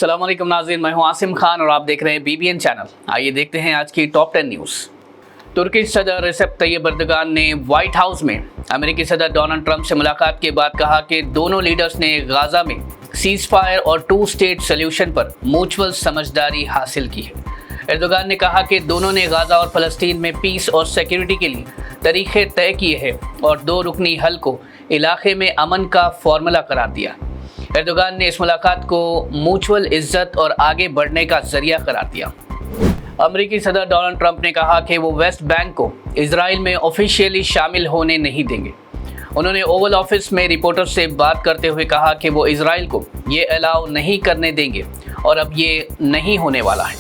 अस्सलाम वालेकुम नाज़रीन, मैं हूं आसिम खान और आप देख रहे हैं BBN चैनल। आइए देखते हैं आज की टॉप 10 न्यूज़। तुर्की सदर रिसेप तैयब एर्दोगान ने व्हाइट हाउस में अमेरिकी सदर डोनाल्ड ट्रंप से मुलाकात के बाद कहा कि दोनों लीडर्स ने गाजा में सीज फायर और 2 स्टेट सोल्यूशन पर म्यूचुअल समझदारी हासिल की है। एर्दोगान ने कहा कि दोनों ने गाजा और फ़लस्तीन में पीस और सिक्योरिटी के लिए तरीक़े तय किए हैं और 2 रुकनी हल को इलाके में अमन का फार्मूला करार दिया। एर्दोगान ने इस मुलाकात को म्यूचुअल इज्जत और आगे बढ़ने का जरिया करार दिया। अमेरिकी सदर डोनाल्ड ट्रंप ने कहा कि वो वेस्ट बैंक को इजराइल में ऑफिशियली शामिल होने नहीं देंगे। उन्होंने ओवल ऑफिस में रिपोर्टर्स से बात करते हुए कहा कि वो इजराइल को ये अलाउ नहीं करने देंगे और अब ये नहीं होने वाला है।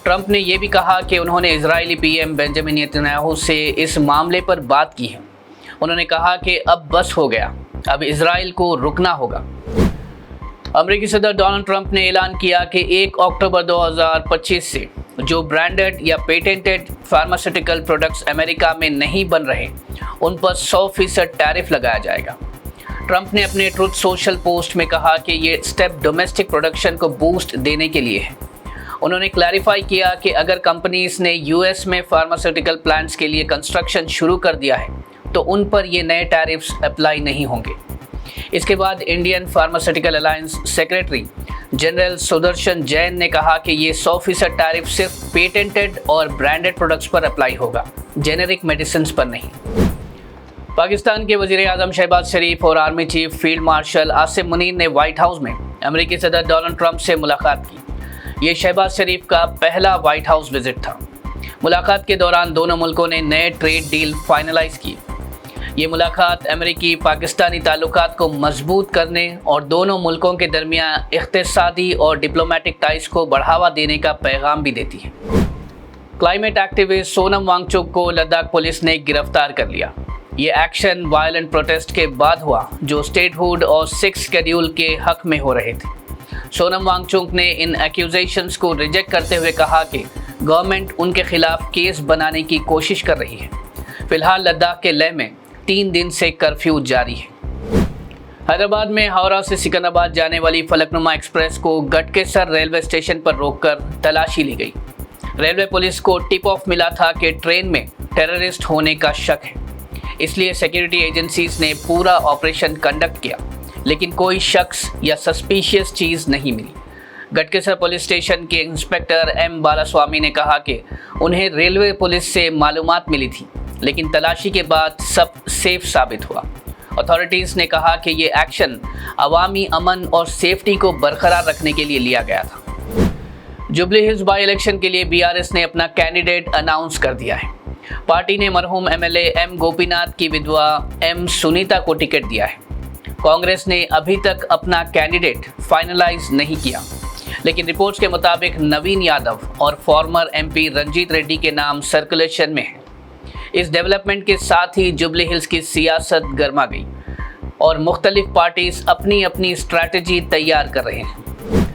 ट्रंप ने यह भी कहा कि उन्होंने इजरायली पीएम बेंजामिन नेतन्याहू से इस मामले पर बात की है। उन्होंने कहा कि अब बस हो गया, अब इजराइल को रुकना होगा। अमेरिकी सदर डोनाल्ड ट्रंप ने ऐलान किया कि 1 अक्टूबर 2025 से जो ब्रांडेड या पेटेंटेड फार्मास्यूटिकल प्रोडक्ट्स अमेरिका में नहीं बन रहे उन पर 100% टैरिफ लगाया जाएगा। ट्रंप ने अपने ट्रुथ सोशल पोस्ट में कहा कि ये स्टेप डोमेस्टिक प्रोडक्शन को बूस्ट देने के लिए है। उन्होंने क्लैरिफाई किया कि अगर कंपनीज ने यूएस में फार्मास्यूटिकल प्लांट्स के लिए कंस्ट्रक्शन शुरू कर दिया है तो उन पर ये नए टैरिफ्स अप्लाई नहीं होंगे। इसके बाद Indian pharmaceutical alliance secretary general Sudarshan Jain ने कहा कि ये 100% टैरिफ सिर्फ पेटेंटेड और ब्रांडेड प्रोडक्ट्स पर अप्लाई होगा, जेनेरिक मेडिसिन पर नहीं। पाकिस्तान के वज़ीर-ए-आज़म शहबाज शरीफ और army chief field marshal Asim Munir ने व्हाइट हाउस में अमेरिकी सदर डोनाल्ड ट्रंप से मुलाकात की। ये शहबाज शरीफ का पहला व्हाइट हाउस विजिट था। मुलाकात के दौरान दोनों मुल्कों ने नए ट्रेड डील फाइनलाइज किए। ये मुलाकात अमेरिकी पाकिस्तानी ताल्लुकात को मजबूत करने और दोनों मुल्कों के दरमियान इक़्तिसादी और डिप्लोमेटिक टाइज को बढ़ावा देने का पैगाम भी देती है। क्लाइमेट एक्टिविस्ट सोनम वांगचुक को लद्दाख पुलिस ने गिरफ्तार कर लिया। ये एक्शन वायलेंट प्रोटेस्ट के बाद हुआ जो स्टेटहुड और 6 शेड्यूल के हक में हो रहे थे। सोनम वांगचुक ने इन एक्यूजेशंस को रिजेक्ट करते हुए कहा कि गवर्नमेंट उनके खिलाफ केस बनाने की कोशिश कर रही है। फिलहाल लद्दाख के लेह में 3 दिन से कर्फ्यू जारी है। हैदराबाद में हावड़ा से सिकंदराबाद जाने वाली फलकनुमा एक्सप्रेस को गटकेसर रेलवे स्टेशन पर रोककर तलाशी ली गई। रेलवे पुलिस को टिप ऑफ मिला था कि ट्रेन में टेररिस्ट होने का शक है, इसलिए सिक्योरिटी एजेंसीज ने पूरा ऑपरेशन कंडक्ट किया, लेकिन कोई शख्स या सस्पिशियस चीज़ नहीं मिली। गटकेसर पुलिस स्टेशन के इंस्पेक्टर M बालास्वामी ने कहा कि उन्हें रेलवे पुलिस से मालूमात मिली थी, लेकिन तलाशी के बाद सब सेफ साबित हुआ। अथॉरिटीज़ ने कहा कि ये एक्शन अवामी अमन और सेफ्टी को बरकरार रखने के लिए लिया गया था। जुबली हिल्स बाई इलेक्शन के लिए BRS ने अपना कैंडिडेट अनाउंस कर दिया है। पार्टी ने मरहूम MLA M गोपीनाथ की विधवा M सुनीता को टिकट दिया है। कांग्रेस ने अभी तक अपना कैंडिडेट फाइनलाइज नहीं किया, लेकिन रिपोर्ट्स के मुताबिक नवीन यादव और फॉर्मर MP रंजीत रेड्डी के नाम सर्कुलेशन में है। इस डेवलपमेंट के साथ ही जुबली हिल्स की सियासत गर्मा गई और मुख्तलिफ पार्टीज अपनी अपनी स्ट्रैटेजी तैयार कर रहे हैं।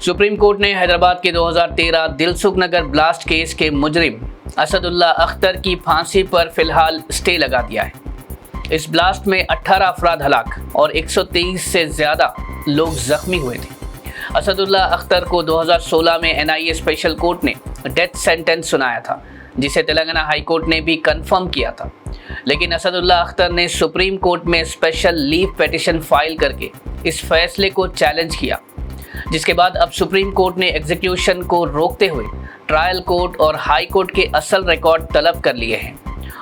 सुप्रीम कोर्ट ने हैदराबाद के 2013 दिलसुख नगर ब्लास्ट केस के मुजरिम असदुल्ला अख्तर की फांसी पर फिलहाल स्टे लगा दिया है। इस ब्लास्ट में 18 अफराद हलाक और 123 से ज़्यादा लोग जख्मी हुए थे। असदुल्ला अख्तर को 2016 में NIA स्पेशल कोर्ट ने डेथ सेंटेंस सुनाया था, जिसे तेलंगाना हाई कोर्ट ने भी कंफर्म किया था, लेकिन असदुल्ला अख्तर ने सुप्रीम कोर्ट में स्पेशल लीव पिटीशन फाइल करके इस फैसले को चैलेंज किया, जिसके बाद अब सुप्रीम कोर्ट ने एग्जीक्यूशन को रोकते हुए ट्रायल कोर्ट और हाई कोर्ट के असल रिकॉर्ड तलब कर लिए हैं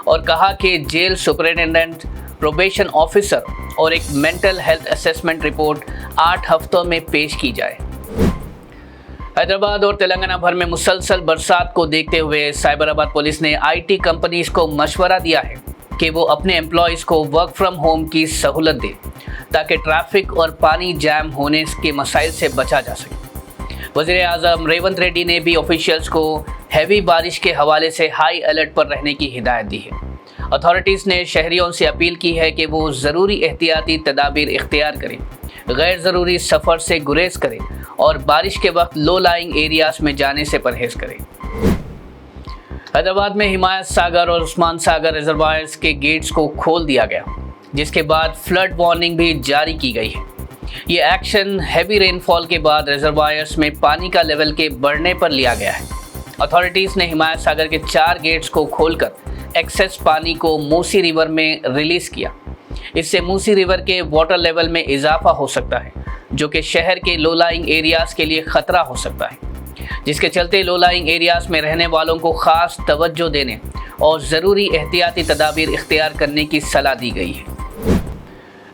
और कहा कि जेल सुपरिटेंडेंट, प्रोबेशन ऑफिसर और एक मेंटल हेल्थ असेसमेंट रिपोर्ट 8 हफ्तों में पेश की जाए। हैदराबाद और तेलंगाना भर में मुसलसल बरसात को देखते हुए साइबराबाद पुलिस ने IT कंपनीज को मशवरा दिया है कि वो अपने एम्प्लॉयज़ को वर्क फ्रॉम होम की सहूलत दें ताकि ट्रैफिक और पानी जैम होने के मसाइल से बचा जा सके। वज़ीर-ए-आज़म रेवंत रेड्डी ने भी ऑफिशियल्स को हैवी बारिश के हवाले से हाई अलर्ट पर रहने की हिदायत दी है। अथॉरिटीज़ ने शहरियों से अपील की है कि वो ज़रूरी एहतियाती तदाबीर इख्तियार करें, गैर ज़रूरी सफ़र से गुरेज करें और बारिश के वक्त लो लाइंग एरियाज़ में जाने से परहेज़ करें। हैदराबाद में हिमायत सागर और उस्मान सागर रिजर्वायर्स के गेट्स को खोल दिया गया, जिसके बाद फ्लड वार्निंग भी जारी की गई है। یہ ایکشن ہیوی رین فال کے بعد ریزروائرز میں پانی کا لیول کے بڑھنے پر لیا گیا ہے۔ اتھارٹیز نے ہمایت ساگر کے 4 گیٹس کو کھول کر ایکسیس پانی کو موسی ریور میں ریلیز کیا۔ اس سے موسی ریور کے واٹر لیول میں اضافہ ہو سکتا ہے، جو کہ شہر کے لو لائنگ ایریاز کے لیے خطرہ ہو سکتا ہے، جس کے چلتے لو لائنگ ایریاز میں رہنے والوں کو خاص توجہ دینے اور ضروری احتیاطی تدابیر اختیار کرنے کی صلاح دی گئی ہے۔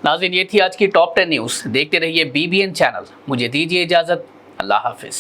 ناظرین، یہ تھی آج کی ٹاپ 10 نیوز۔ دیکھتے رہیے BBN چینل۔ مجھے دیجیے اجازت۔ اللہ حافظ۔